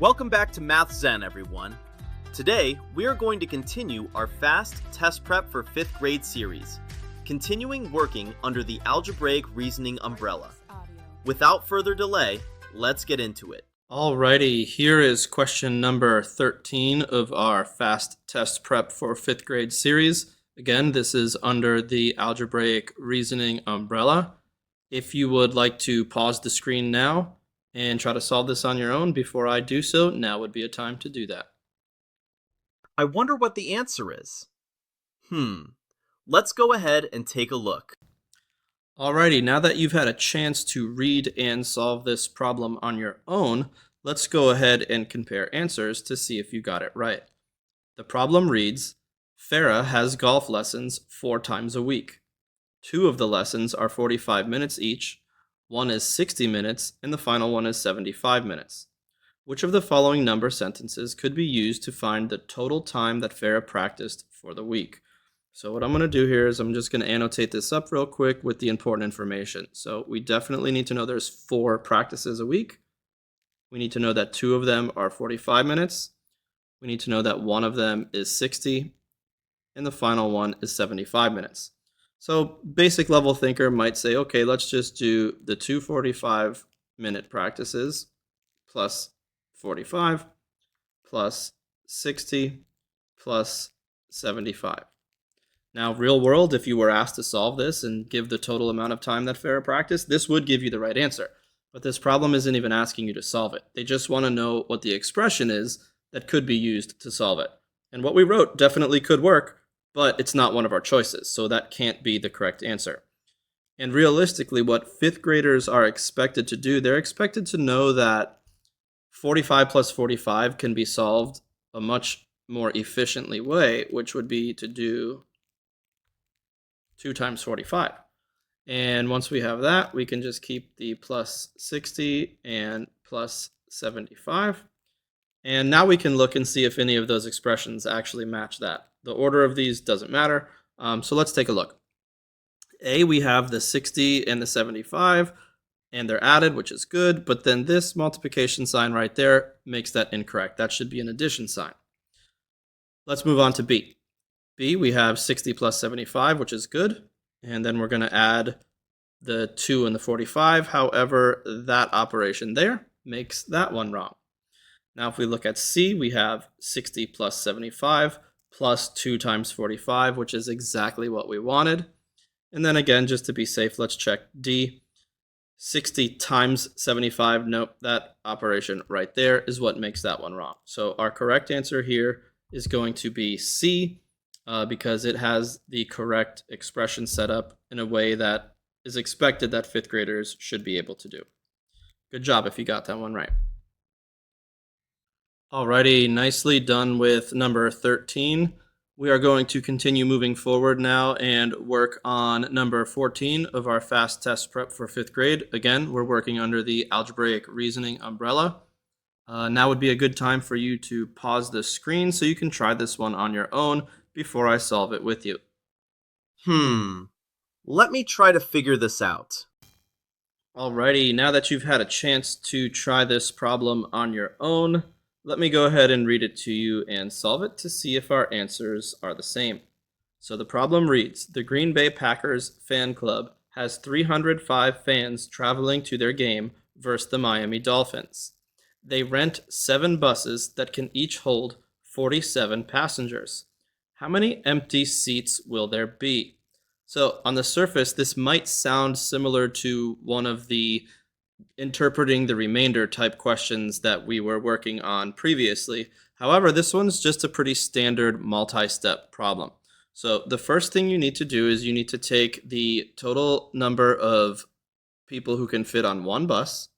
Welcome back to Math Zen, everyone. Today, we are going to continue our fast test prep for 5th grade series, continuing working under the Algebraic Reasoning umbrella. Without further delay, let's get into it. Alrighty, here is question number 13 of our fast test prep for 5th grade series. Again, this is under the Algebraic Reasoning umbrella. If you would like to pause the screen now and try to solve this on your own before I do so, now would be a time to do that. I wonder what the answer is. Let's go ahead and take a look. Alrighty, now that you've had a chance to read and solve this problem on your own, let's go ahead and compare answers to see if you got it right. The problem reads, Farah has golf lessons 4 times a week. 2 of the lessons are 45 minutes each, one is 60 minutes, and the final one is 75 minutes. Which of the following number sentences could be used to find the total time that Farah practiced for the week? So what I'm going to do here is I'm just going to annotate this up real quick with the important information. So we definitely need to know there's 4 practices a week. We need to know that 2 of them are 45 minutes. We need to know that 1 of them is 60, and the final one is 75 minutes. So basic level thinker might say, okay, let's just do the 2 45-minute practices plus 45 plus 60 plus 75. Now, real world, if you were asked to solve this and give the total amount of time that Farah practiced, this would give you the right answer. But this problem isn't even asking you to solve it. They just want to know what the expression is that could be used to solve it. And what we wrote definitely could work, but it's not one of our choices, so that can't be the correct answer. And realistically, what 5th graders are expected to do, they're expected to know that 45 plus 45 can be solved a much more efficiently way, which would be to do 2 times 45. And once we have that, we can just keep the plus 60 and plus 75. And now we can look and see if any of those expressions actually match that. The order of these doesn't matter. So let's take a look. A, we have the 60 and the 75, and they're added, which is good. But then this multiplication sign right there makes that incorrect. That should be an addition sign. Let's move on to B. B, we have 60 plus 75, which is good. And then we're going to add the 2 and the 45. However, that operation there makes that one wrong. Now, if we look at C, we have 60 plus 75 plus 2 times 45, which is exactly what we wanted. And then again, just to be safe, let's check D. 60 times 75, nope, that operation right there is what makes that one wrong. So our correct answer here is going to be C, because it has the correct expression set up in a way that is expected that 5th graders should be able to do. Good job if you got that one right. Alrighty, nicely done with number 13. We are going to continue moving forward now and work on number 14 of our fast test prep for 5th grade. Again, we're working under the Algebraic Reasoning umbrella. Now would be a good time for you to pause the screen so you can try this one on your own before I solve it with you. Let me try to figure this out. Alrighty, now that you've had a chance to try this problem on your own, let me go ahead and read it to you and solve it to see if our answers are the same. So the problem reads, the Green Bay Packers fan club has 305 fans traveling to their game versus the Miami Dolphins. They rent 7 buses that can each hold 47 passengers. How many empty seats will there be? So on the surface, this might sound similar to one of the interpreting the remainder type questions that we were working on previously. However, this one's just a pretty standard multi-step problem. So the first thing you need to do is you need to take the total number of people who can fit on one bus,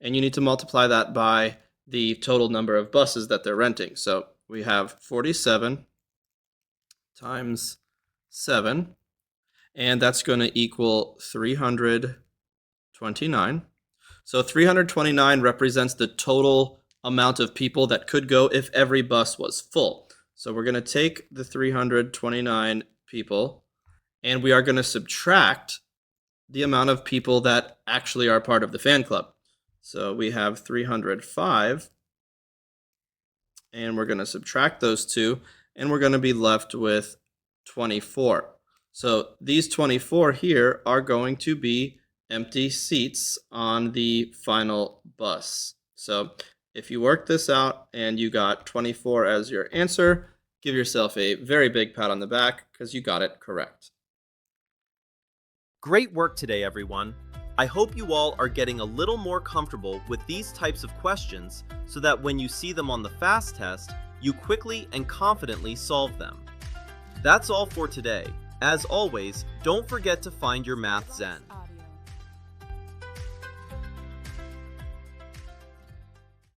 and you need to multiply that by the total number of buses that they're renting. So we have 47 times 7, and that's going to equal 329. So 329 represents the total amount of people that could go if every bus was full. So we're going to take the 329 people, and we are going to subtract the amount of people that actually are part of the fan club. So we have 305 and we're going to subtract those two, and we're going to be left with 24. So these 24 here are going to be empty seats on the final bus. So if you work this out and you got 24 as your answer, give yourself a very big pat on the back because you got it correct. Great work today, everyone. I hope you all are getting a little more comfortable with these types of questions so that when you see them on the FAST test, you quickly and confidently solve them. That's all for today. As always, don't forget to find your Math Zen.